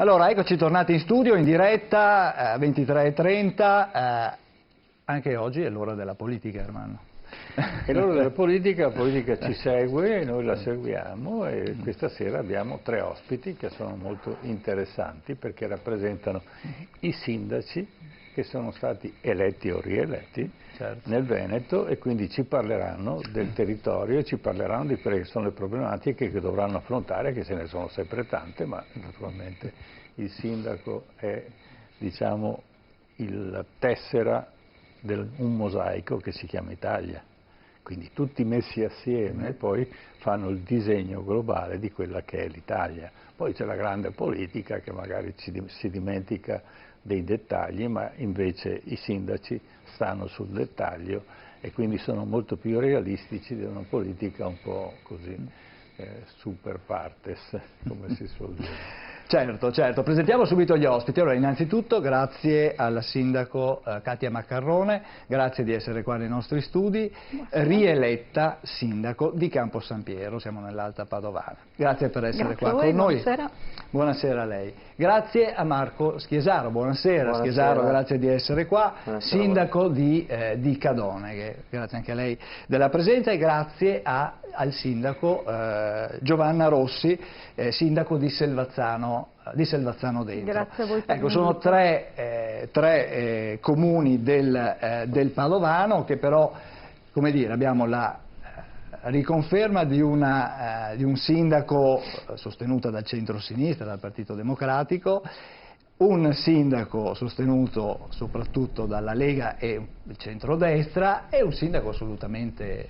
Allora, eccoci tornati in studio, in diretta, 23:30, anche oggi è l'ora della politica, Ermanno. È l'ora della politica, la politica ci segue, noi la seguiamo e questa sera abbiamo 3 ospiti che sono molto interessanti perché rappresentano i sindaci che sono stati eletti o rieletti nel Veneto e quindi ci parleranno del territorio e ci parleranno di quelle che sono le problematiche che dovranno affrontare, che se ne sono sempre tante, ma naturalmente il sindaco è, diciamo, la tessera di un mosaico che si chiama Italia. Quindi tutti messi assieme poi fanno il disegno globale di quella che è l'Italia. Poi c'è la grande politica che magari si dimentica dei dettagli, ma invece i sindaci stanno sul dettaglio e quindi sono molto più realistici di una politica un po' così super partes, come si suol dire. Certo, certo. Presentiamo subito gli ospiti. Allora, innanzitutto grazie alla sindaco Katia Maccarrone, grazie di essere qua nei nostri studi, rieletta sindaco di Campo San Piero, siamo nell'Alta Padovana. Grazie per essere qua con noi. Buonasera. Buonasera a lei. Grazie a Marco Schiesaro, buonasera. Schiesaro, grazie di essere qua, sindaco di Cadone, grazie anche a lei della presenza e grazie al sindaco Giovanna Rossi, sindaco di Selvazzano Dentro. Grazie a voi per ecco, sono tre comuni del Padovano che però, come dire, abbiamo la riconferma di un sindaco sostenuta dal centro-sinistra, dal Partito Democratico, un sindaco sostenuto soprattutto dalla Lega e il centrodestra e un sindaco assolutamente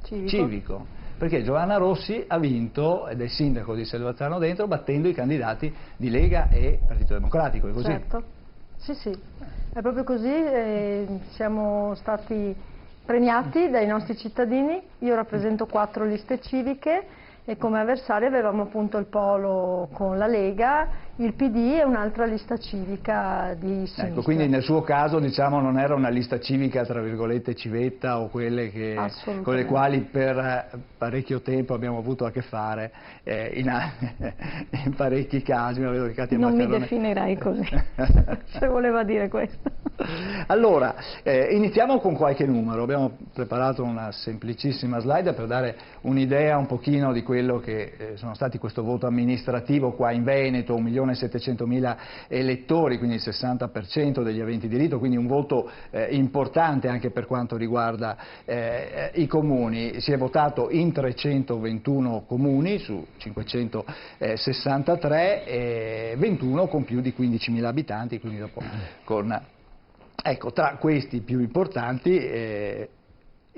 civico. Perché Giovanna Rossi ha vinto ed è sindaco di Selvazzano Dentro battendo i candidati di Lega e Partito Democratico, è così? Certo, sì, è proprio così, siamo stati premiati dai nostri cittadini, io rappresento 4 liste civiche e come avversari avevamo appunto il Polo con la Lega, il PD e un'altra lista civica di sinistra. Ecco, quindi nel suo caso diciamo non era una lista civica tra virgolette civetta o quelle con le quali per parecchio tempo abbiamo avuto a che fare in parecchi casi. Non mi definirei così, se voleva dire questo. Allora, iniziamo con qualche numero, abbiamo preparato una semplicissima slide per dare un'idea un pochino di quello che sono stati questo voto amministrativo qua in Veneto, 1.700.000 elettori, quindi il 60% degli aventi diritto, quindi un voto importante anche per quanto riguarda i comuni. Si è votato in 321 comuni su 563, 21 con più di 15.000 abitanti, quindi dopo ecco, tra questi più importanti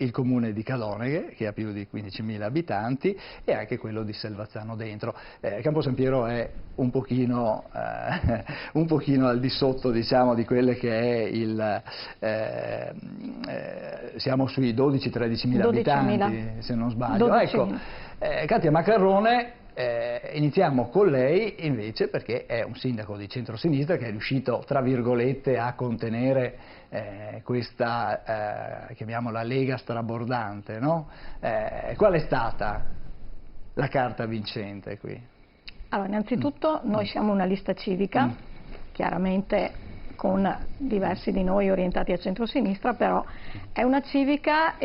il comune di Cadone, che ha più di 15.000 abitanti, e anche quello di Selvazzano Dentro. Campo San Piero è un pochino al di sotto, diciamo, di quelle che è siamo sui 12-13.000 abitanti, se non sbaglio. Ecco, Katia Maccarrone, iniziamo con lei invece perché è un sindaco di centrosinistra che è riuscito, tra virgolette, a contenere questa, chiamiamola Lega strabordante, no? Qual è stata la carta vincente qui? Allora, innanzitutto noi siamo una lista civica, chiaramente con diversi di noi orientati a centrosinistra, però è una civica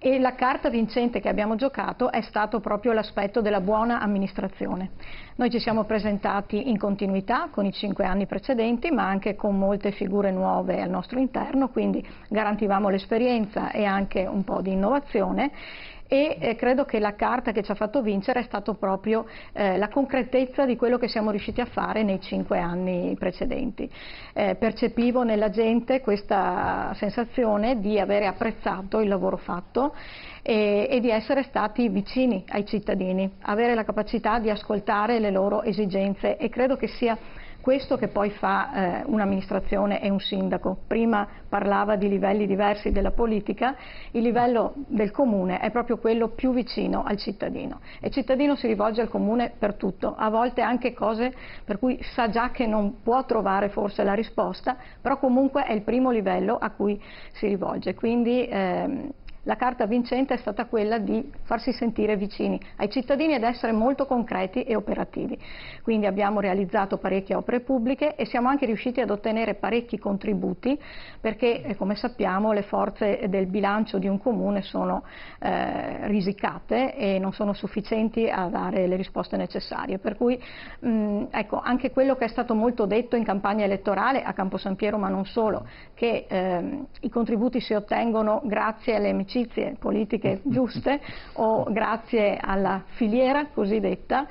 e la carta vincente che abbiamo giocato è stato proprio l'aspetto della buona amministrazione. Noi ci siamo presentati in continuità con i 5 anni precedenti, ma anche con molte figure nuove al nostro interno, quindi garantivamo l'esperienza e anche un po' di innovazione. E credo che la carta che ci ha fatto vincere è stato proprio la concretezza di quello che siamo riusciti a fare nei 5 anni precedenti. Percepivo nella gente questa sensazione di avere apprezzato il lavoro fatto e di essere stati vicini ai cittadini, avere la capacità di ascoltare le loro esigenze e credo che sia questo che poi fa un'amministrazione e un sindaco. Prima parlava di livelli diversi della politica, il livello del comune è proprio quello più vicino al cittadino e il cittadino si rivolge al comune per tutto, a volte anche cose per cui sa già che non può trovare forse la risposta, però comunque è il primo livello a cui si rivolge, quindi La carta vincente è stata quella di farsi sentire vicini ai cittadini ed essere molto concreti e operativi. Quindi abbiamo realizzato parecchie opere pubbliche e siamo anche riusciti ad ottenere parecchi contributi perché, come sappiamo, le forze del bilancio di un comune sono risicate e non sono sufficienti a dare le risposte necessarie. Per cui ecco, anche quello che è stato molto detto in campagna elettorale a Campo San Piero, ma non solo, che i contributi si ottengono grazie alle amicizie politiche giuste o grazie alla filiera cosiddetta,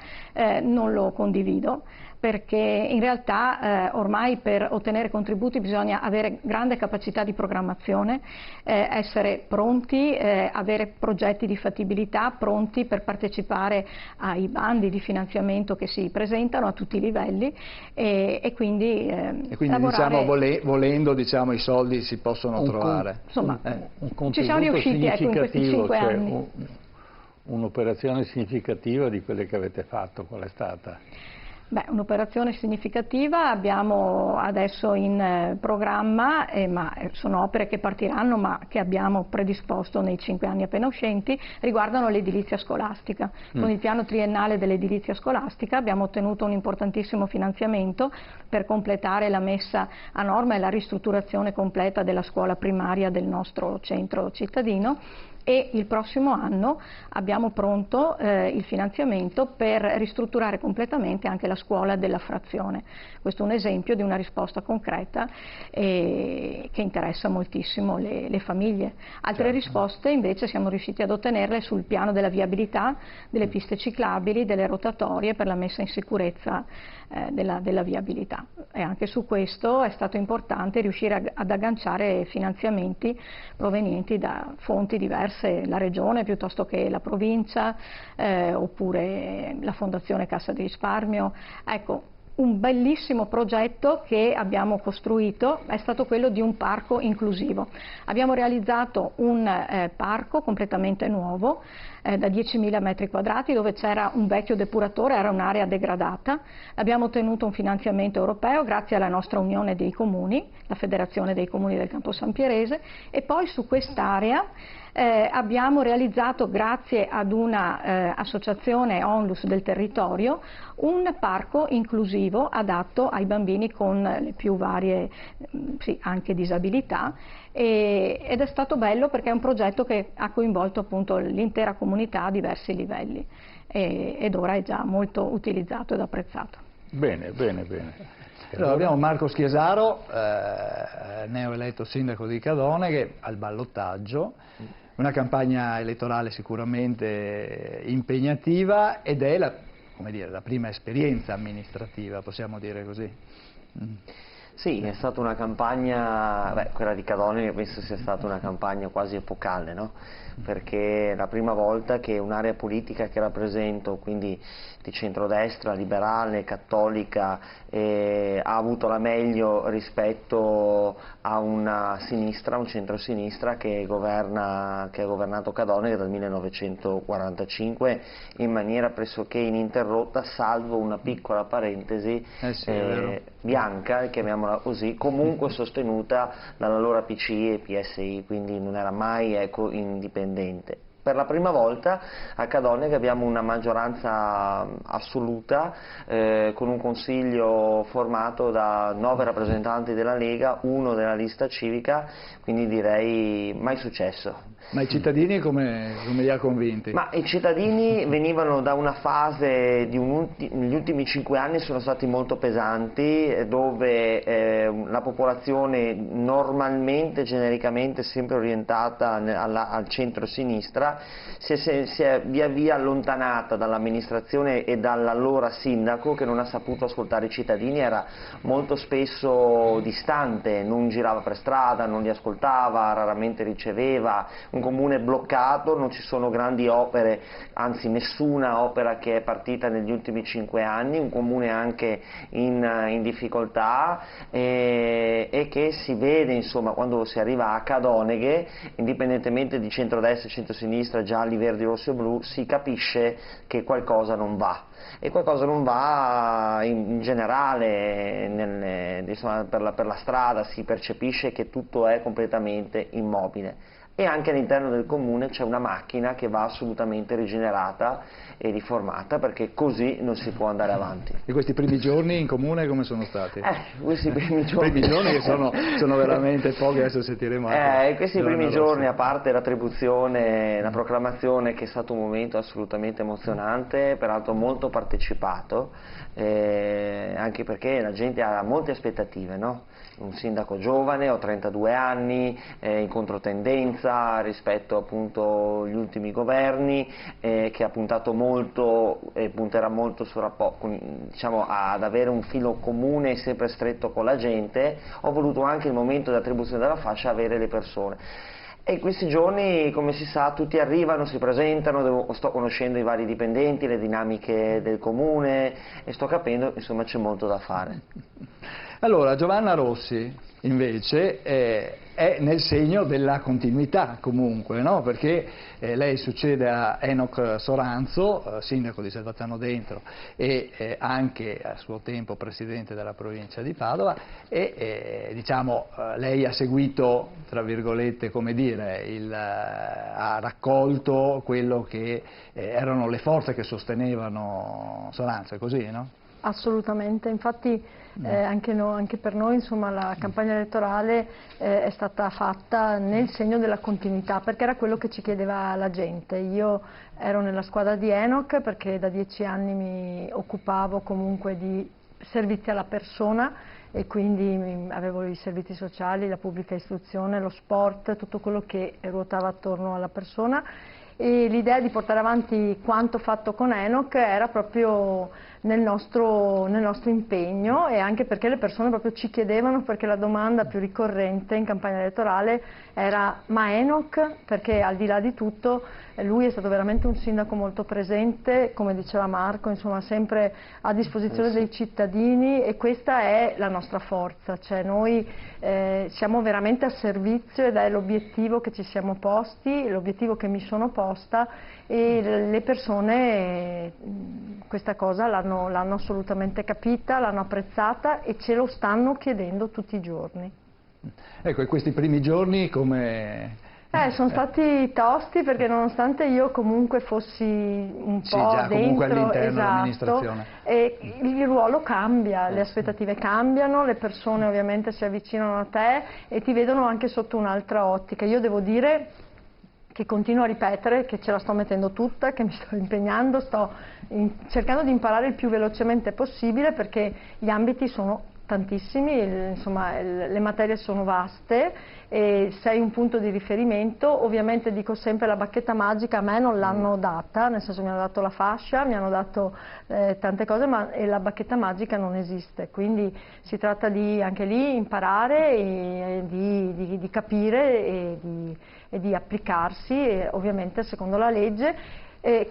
non lo condivido, perché in realtà ormai per ottenere contributi bisogna avere grande capacità di programmazione, essere pronti, avere progetti di fattibilità pronti per partecipare ai bandi di finanziamento che si presentano a tutti i livelli e quindi lavorare... diciamo, volendo, diciamo, i soldi si possono trovare. Insomma, un ci siamo riusciti, ecco, in questi 5 anni. Un'operazione significativa di quelle che avete fatto, qual è stata? Beh, un'operazione significativa abbiamo adesso in programma, ma sono opere che partiranno ma che abbiamo predisposto nei 5 anni appena uscenti, riguardano l'edilizia scolastica. Con il piano triennale dell'edilizia scolastica abbiamo ottenuto un importantissimo finanziamento per completare la messa a norma e la ristrutturazione completa della scuola primaria del nostro centro cittadino e il prossimo anno abbiamo pronto il finanziamento per ristrutturare completamente anche la scuola della frazione. Questo è un esempio di una risposta concreta che interessa moltissimo le famiglie. Altre risposte invece siamo riusciti ad ottenerle sul piano della viabilità, delle piste ciclabili, delle rotatorie per la messa in sicurezza della viabilità. E anche su questo è stato importante riuscire ad agganciare finanziamenti provenienti da fonti diverse, la Regione piuttosto che la Provincia, oppure la Fondazione Cassa di Risparmio. Ecco, un bellissimo progetto che abbiamo costruito è stato quello di un parco inclusivo. Abbiamo realizzato un parco completamente nuovo da 10.000 metri quadrati dove c'era un vecchio depuratore, era un'area degradata. Abbiamo ottenuto un finanziamento europeo grazie alla nostra unione dei comuni, la Federazione dei Comuni del Campo San Pierese, e poi su quest'area abbiamo realizzato, grazie ad una associazione ONLUS del territorio, un parco inclusivo adatto ai bambini con le più varie anche disabilità, ed è stato bello perché è un progetto che ha coinvolto appunto l'intera comunità a diversi livelli ed ora è già molto utilizzato ed apprezzato. Bene, bene, bene. Allora, abbiamo Marco Schiesaro, neoeletto sindaco di Cadone, che al ballottaggio, una campagna elettorale sicuramente impegnativa ed è la prima esperienza amministrativa, possiamo dire così. Sì, è stata una campagna, quella di Cadone io penso sia stata una campagna quasi epocale, no? Perché è la prima volta che un'area politica che rappresento, quindi di centrodestra, liberale, cattolica, ha avuto la meglio rispetto a una sinistra, un centrosinistra che ha governato Cadone dal 1945 in maniera pressoché ininterrotta, salvo una piccola parentesi bianca, chiamiamola così, comunque sostenuta dall'allora PCI e PSI, quindi non era mai indipendente. Per la prima volta a Cadone abbiamo una maggioranza assoluta con un consiglio formato da 9 rappresentanti della Lega, 1 della lista civica, quindi direi mai successo. Ma i cittadini come li ha convinti? Ma i cittadini venivano da una fase negli ultimi 5 anni sono stati molto pesanti, dove la popolazione normalmente, genericamente, sempre orientata al centro-sinistra, si è via via allontanata dall'amministrazione e dall'allora sindaco, che non ha saputo ascoltare i cittadini, era molto spesso distante, non girava per strada, non li ascoltava, raramente riceveva. Un comune bloccato, non ci sono grandi opere, anzi nessuna opera che è partita negli ultimi 5 anni, un comune anche in difficoltà e che si vede, insomma, quando si arriva a Cadoneghe, indipendentemente di centrodestra e centrosinistra, gialli, verdi, rossi o blu, si capisce che qualcosa non va. E qualcosa non va in generale, insomma, per la strada si percepisce che tutto è completamente immobile. e anche all'interno del comune c'è una macchina che va assolutamente rigenerata e riformata, perché così non si può andare avanti. E questi primi giorni in comune come sono stati? Questi primi giorni che sono veramente pochi, adesso sentiremo anche. Questi primi giorni, a parte l'attribuzione, la proclamazione, che è stato un momento assolutamente emozionante, peraltro molto partecipato, anche perché la gente ha molte aspettative, no? Un sindaco giovane, ho 32 anni, in controtendenza rispetto appunto agli ultimi governi, che ha puntato molto e punterà molto diciamo, ad avere un filo comune e sempre stretto con la gente. Ho voluto anche il momento dell'attribuzione della fascia avere le persone. E in questi giorni, come si sa, tutti arrivano, si presentano, sto conoscendo i vari dipendenti, le dinamiche del comune e sto capendo, insomma, c'è molto da fare. Allora, Giovanna Rossi invece è nel segno della continuità comunque, no? Perché lei succede a Enoch Soranzo, sindaco di Selvazzano Dentro e anche a suo tempo presidente della provincia di Padova, e diciamo lei ha seguito, tra virgolette, come dire, ha raccolto quello che erano le forze che sostenevano Soranzo, è così, no? Assolutamente, infatti anche per noi, insomma, la campagna elettorale è stata fatta nel segno della continuità, perché era quello che ci chiedeva la gente. Io ero nella squadra di Enoch perché da 10 anni mi occupavo comunque di servizi alla persona e quindi avevo i servizi sociali, la pubblica istruzione, lo sport, tutto quello che ruotava attorno alla persona, e l'idea di portare avanti quanto fatto con Enoch era proprio nel nostro impegno, e anche perché le persone proprio ci chiedevano, perché la domanda più ricorrente in campagna elettorale era: ma Enoch? Perché al di là di tutto lui è stato veramente un sindaco molto presente, come diceva Marco, insomma sempre a disposizione dei cittadini, e questa è la nostra forza, cioè noi siamo veramente a servizio ed è l'obiettivo che ci siamo posti, l'obiettivo che mi sono posta, e le persone questa cosa l'hanno assolutamente capita, l'hanno apprezzata e ce lo stanno chiedendo tutti i giorni. Ecco, e questi primi giorni come... Sono stati tosti, perché nonostante io comunque fossi un po' già comunque all'interno esatto, dell'amministrazione. Il ruolo cambia, le aspettative cambiano, le persone ovviamente si avvicinano a te e ti vedono anche sotto un'altra ottica. Io devo dire che continuo a ripetere che ce la sto mettendo tutta, che mi sto impegnando, sto cercando di imparare il più velocemente possibile, perché gli ambiti sono tantissimi, insomma le materie sono vaste e sei un punto di riferimento. Ovviamente dico sempre, la bacchetta magica a me non l'hanno data, nel senso mi hanno dato la fascia, mi hanno dato tante cose, ma la bacchetta magica non esiste, quindi si tratta di anche lì imparare e di capire e di applicarsi, ovviamente secondo la legge,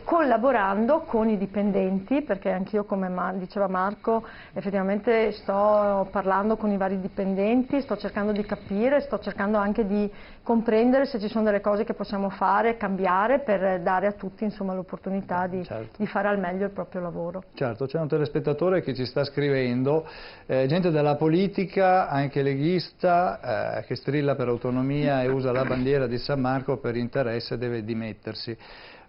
collaborando con i dipendenti, perché anch'io, come diceva Marco, effettivamente sto parlando con i vari dipendenti, sto cercando di capire, sto cercando anche di comprendere se ci sono delle cose che possiamo fare, cambiare, per dare a tutti, insomma, l'opportunità certo, di fare al meglio il proprio lavoro. Certo, c'è un telespettatore che ci sta scrivendo, gente della politica, anche leghista, che strilla per autonomia e usa la bandiera di San Marco per interesse, deve dimettersi.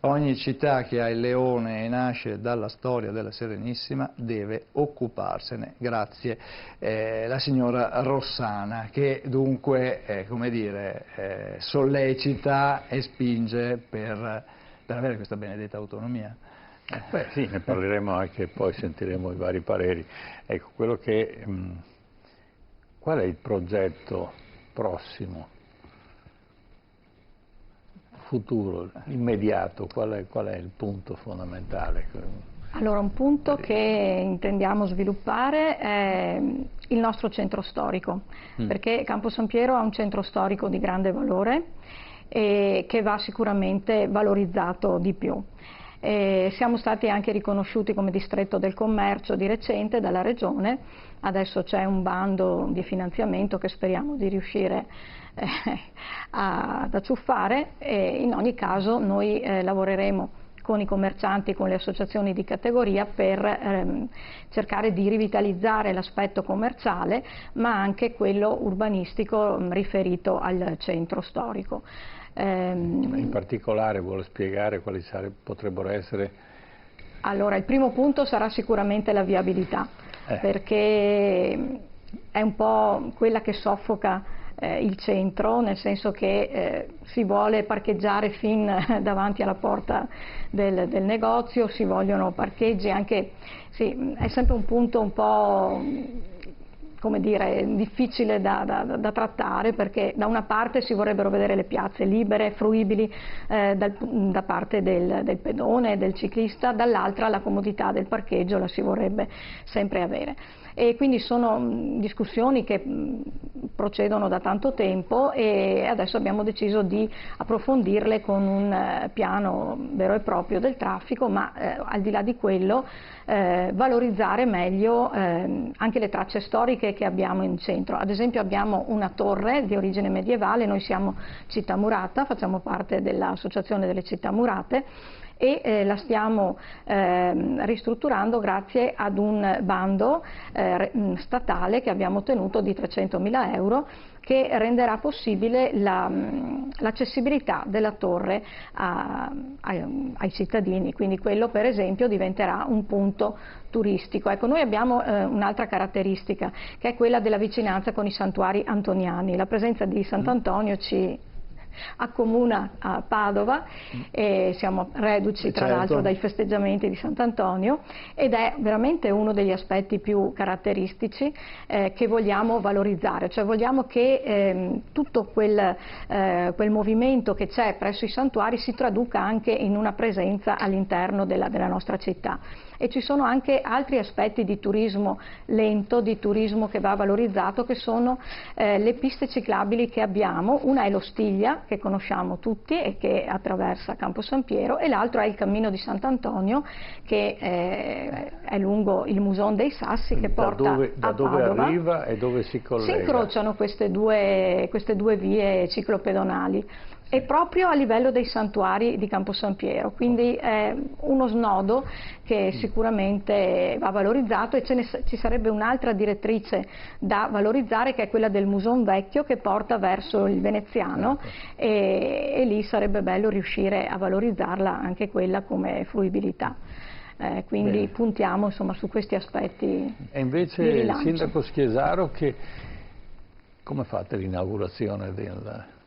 Ogni città che ha il leone e nasce dalla storia della Serenissima deve occuparsene. Grazie. La signora Rossana, che dunque come dire, sollecita e spinge per avere questa benedetta autonomia. Beh sì, ne parleremo anche, poi sentiremo i vari pareri. Ecco, qual è il progetto prossimo, futuro, immediato? Qual è il punto fondamentale? Allora, un punto che intendiamo sviluppare è il nostro centro storico, perché Campo San Piero ha un centro storico di grande valore e che va sicuramente valorizzato di più. Siamo stati anche riconosciuti come distretto del commercio di recente dalla Regione, adesso c'è un bando di finanziamento che speriamo di riuscire ad acciuffare, e in ogni caso noi lavoreremo con i commercianti, con le associazioni di categoria per cercare di rivitalizzare l'aspetto commerciale, ma anche quello urbanistico riferito al centro storico. In particolare vuole spiegare quali potrebbero essere? Allora, il primo punto sarà sicuramente la viabilità, perché è un po' quella che soffoca il centro, nel senso che si vuole parcheggiare fin davanti alla porta del negozio, si vogliono parcheggi anche, sì, è sempre un punto un po', come dire, difficile da trattare, perché da una parte si vorrebbero vedere le piazze libere, fruibili da parte del pedone, del ciclista, dall'altra la comodità del parcheggio la si vorrebbe sempre avere. E quindi sono discussioni che procedono da tanto tempo e adesso abbiamo deciso di approfondirle con un piano vero e proprio del traffico, ma al di là di quello valorizzare meglio anche le tracce storiche che abbiamo in centro. Ad esempio abbiamo una torre di origine medievale, noi siamo Città Murata, facciamo parte dell'Associazione delle Città Murate, e la stiamo ristrutturando grazie ad un bando statale che abbiamo ottenuto di 300.000 euro, che renderà possibile l'accessibilità della torre ai cittadini, quindi quello per esempio diventerà un punto turistico. Ecco, noi abbiamo un'altra caratteristica, che è quella della vicinanza con i santuari antoniani. La presenza di Sant'Antonio ci accomuna a Padova e siamo reduci tra l'altro dai festeggiamenti di Sant'Antonio, ed è veramente uno degli aspetti più caratteristici che vogliamo valorizzare, cioè vogliamo che tutto quel movimento che c'è presso i santuari si traduca anche in una presenza all'interno della nostra città. E ci sono anche altri aspetti di turismo lento, di turismo che va valorizzato, che sono le piste ciclabili che abbiamo. Una è lo Stiglia, che conosciamo tutti e che attraversa Campo San Piero, e l'altro è il Cammino di Sant'Antonio, che è lungo il Muson dei Sassi, che porta da dove arriva e dove si collega. Si incrociano queste due vie ciclopedonali. E proprio a livello dei santuari di Campo San Piero, quindi è uno snodo che sicuramente va valorizzato, e ci sarebbe un'altra direttrice da valorizzare, che è quella del Muson Vecchio, che porta verso il Veneziano, e lì sarebbe bello riuscire a valorizzarla anche quella come fruibilità. Quindi Bene. puntiamo insomma su questi aspetti. E invece di il rilancio. sindaco Schiesaro, come fate l'inaugurazione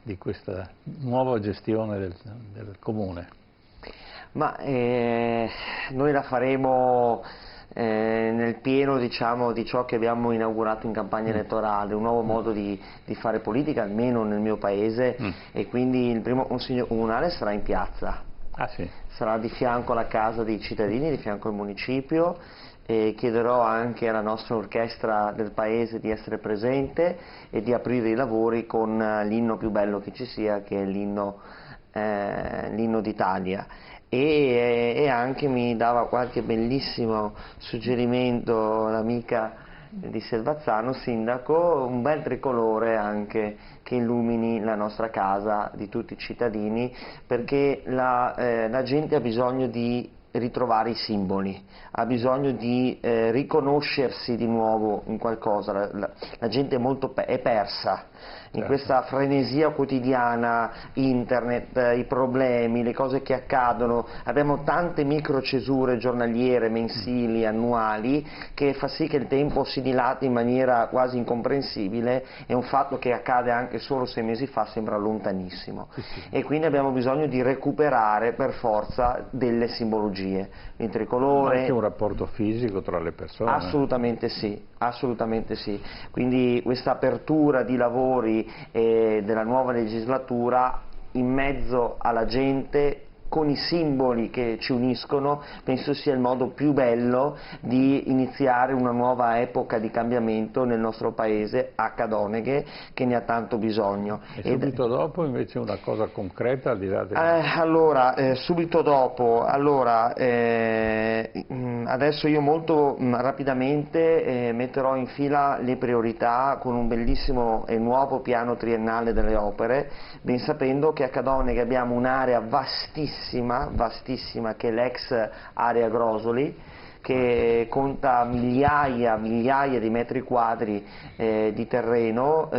di questa nuova gestione del comune? Ma noi la faremo nel pieno, diciamo, di ciò che abbiamo inaugurato in campagna elettorale, un nuovo modo di fare politica, almeno nel mio paese, e quindi il primo consiglio comunale sarà in piazza. Ah, sì. Sarà di fianco alla casa dei cittadini, di fianco al municipio, e chiederò anche alla nostra orchestra del paese di essere presente e di aprire i lavori con l'inno più bello che ci sia, che è l'inno d'Italia. E anche mi dava qualche bellissimo suggerimento l'amica di Selvazzano, sindaco, un bel tricolore anche che illumini la nostra casa di tutti i cittadini, perché la gente ha bisogno di ritrovare i simboli, ha bisogno di riconoscersi di nuovo in qualcosa. La gente è persa in questa frenesia quotidiana, internet, i problemi, le cose che accadono. Abbiamo tante microcesure giornaliere, mensili, annuali, che fa sì che il tempo si dilati in maniera quasi incomprensibile, e un fatto che accade anche solo 6 mesi fa sembra lontanissimo. E quindi abbiamo bisogno di recuperare per forza delle simbologie, il tricolore. Ma anche un rapporto fisico tra le persone. Assolutamente sì, assolutamente sì. Quindi questa apertura di lavori della nuova legislatura in mezzo alla gente, con i simboli che ci uniscono, penso sia il modo più bello di iniziare una nuova epoca di cambiamento nel nostro paese, a Cadoneghe, che ne ha tanto bisogno. E subito dopo invece una cosa concreta, al di là allora, subito dopo, allora, Adesso io molto rapidamente metterò in fila le priorità con un bellissimo e nuovo piano triennale delle opere, ben sapendo che a Cadoneghe abbiamo un'area vastissima, vastissima, che è l'ex area Grosoli, che conta migliaia di metri quadri di terreno,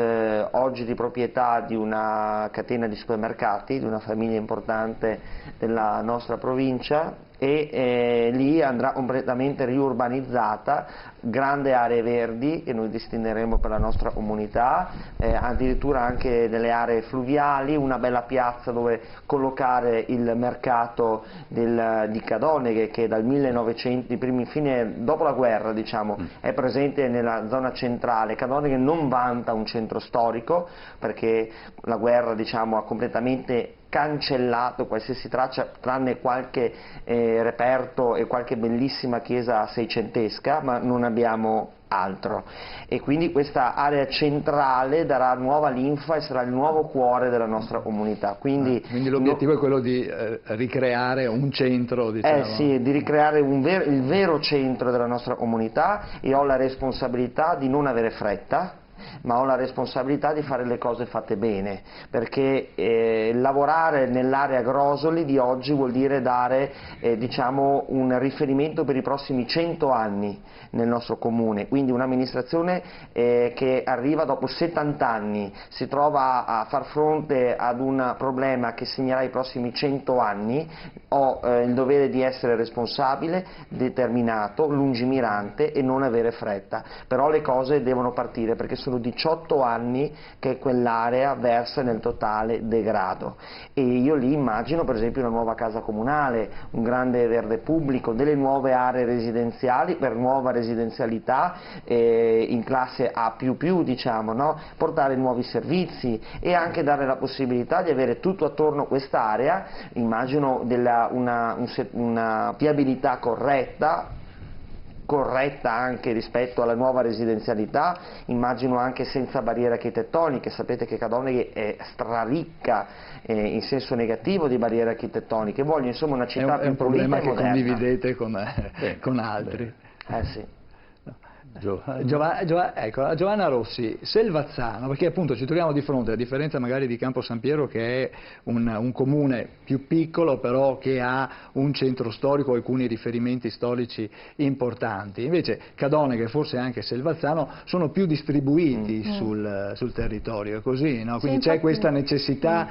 oggi di proprietà di una catena di supermercati, di una famiglia importante della nostra provincia, e lì andrà completamente riurbanizzata, grandi aree verdi che noi destineremo per la nostra comunità, addirittura anche delle aree fluviali, una bella piazza dove collocare il mercato di Cadoneghe, che dal 1900, dopo la guerra diciamo, è presente nella zona centrale. Cadoneghe non vanta un centro storico perché la guerra diciamo, ha completamente cancellato qualsiasi traccia, tranne qualche reperto e qualche bellissima chiesa seicentesca, ma non abbiamo altro, e quindi questa area centrale darà nuova linfa e sarà il nuovo cuore della nostra comunità. Quindi l'obiettivo è quello di ricreare un centro, diciamo. Sì, di ricreare il vero centro della nostra comunità, e ho la responsabilità di non avere fretta, ma ho la responsabilità di fare le cose fatte bene, perché lavorare nell'area Grosoli di oggi vuol dire dare diciamo, un riferimento per i prossimi 100 anni nel nostro comune, quindi un'amministrazione che arriva dopo 70 anni, si trova a far fronte ad un problema che segnerà i prossimi 100 anni. Ho il dovere di essere responsabile, determinato, lungimirante e non avere fretta, però le cose devono partire, perché sono 18 anni che quell'area versa nel totale degrado, e io lì immagino per esempio una nuova casa comunale, un grande verde pubblico, delle nuove aree residenziali per nuova residenzialità in classe A++, diciamo, no? Portare nuovi servizi e anche dare la possibilità di avere tutto attorno a quest'area, immagino una viabilità corretta anche rispetto alla nuova residenzialità, immagino anche senza barriere architettoniche. Sapete che Cadoneghe è straricca in senso negativo di barriere architettoniche. Voglio insomma una città più pulita e moderna. È un problema che condividete con altri. Sì. Giovanna Rossi, Selvazzano, perché appunto ci troviamo di fronte, a differenza magari di Campo San Piero, che è un comune più piccolo però che ha un centro storico, alcuni riferimenti storici importanti, invece Cadoneghe e forse anche Selvazzano sono più distribuiti sul territorio, è così, no? Quindi c'è questa necessità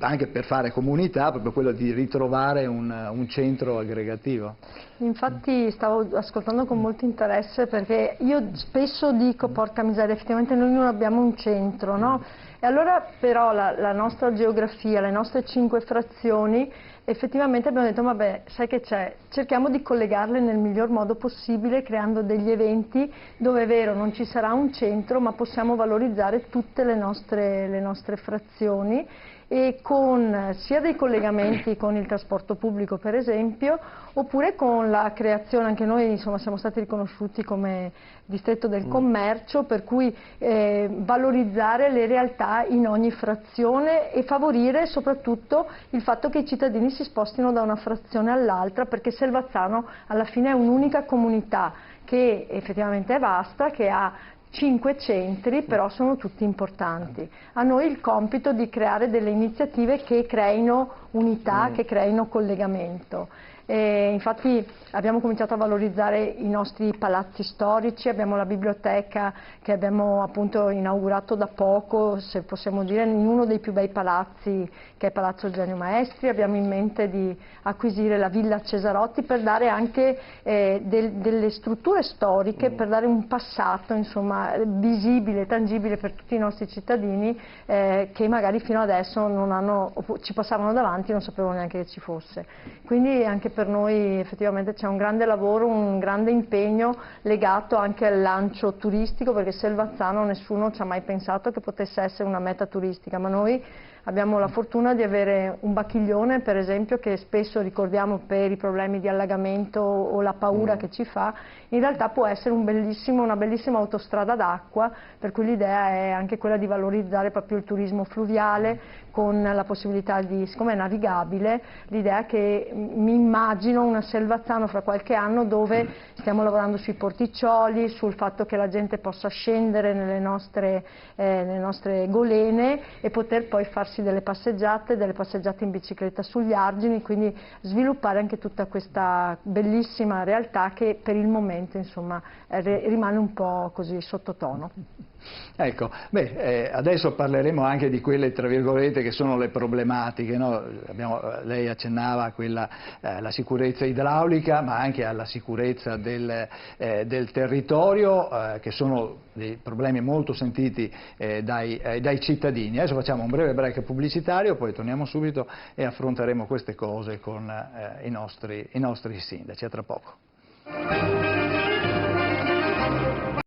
anche per fare comunità, proprio quello di ritrovare un centro aggregativo. Infatti stavo ascoltando con molto interesse, perché io spesso dico porca miseria, effettivamente noi non abbiamo un centro, no? E allora però la nostra geografia, le nostre 5 frazioni, effettivamente abbiamo detto vabbè, sai che c'è, cerchiamo di collegarle nel miglior modo possibile, creando degli eventi dove è vero non ci sarà un centro, ma possiamo valorizzare tutte le nostre frazioni, e con sia dei collegamenti con il trasporto pubblico per esempio, oppure con la creazione, anche noi insomma siamo stati riconosciuti come distretto del commercio, per cui valorizzare le realtà in ogni frazione e favorire soprattutto il fatto che i cittadini si spostino da una frazione all'altra, perché Selvazzano alla fine è un'unica comunità che effettivamente è vasta, che ha 5 centri, però sono tutti importanti. A noi il compito di creare delle iniziative che creino unità, che creino collegamento. Infatti abbiamo cominciato a valorizzare i nostri palazzi storici, abbiamo la biblioteca che abbiamo appunto inaugurato da poco, se possiamo dire, in uno dei più bei palazzi, che è Palazzo Eugenio Maestri. Abbiamo in mente di acquisire la Villa Cesarotti per dare anche delle strutture storiche, per dare un passato insomma visibile, tangibile per tutti i nostri cittadini che magari fino adesso non hanno, ci passavano davanti e non sapevano neanche che ci fosse. Quindi anche per noi effettivamente c'è un grande lavoro, un grande impegno legato anche al lancio turistico, perché Selvazzano nessuno ci ha mai pensato che potesse essere una meta turistica, ma noi abbiamo la fortuna di avere un Bacchiglione, per esempio, che spesso ricordiamo per i problemi di allagamento o la paura che ci fa, in realtà può essere una bellissima autostrada d'acqua, per cui l'idea è anche quella di valorizzare proprio il turismo fluviale con la possibilità di, siccome è navigabile, l'idea è che mi immagino una Selvazzano fra qualche anno dove stiamo lavorando sui porticcioli, sul fatto che la gente possa scendere nelle nostre golene e poter poi farsi delle passeggiate in bicicletta sugli argini, quindi sviluppare anche tutta questa bellissima realtà che per il momento insomma rimane un po' così sottotono. Ecco, adesso parleremo anche di quelle, tra virgolette, che sono le problematiche, no? Lei accennava a quella, la sicurezza idraulica, ma anche alla sicurezza del territorio, che sono dei problemi molto sentiti dai cittadini. Adesso facciamo un breve break pubblicitario, poi torniamo subito e affronteremo queste cose con i nostri sindaci. A tra poco.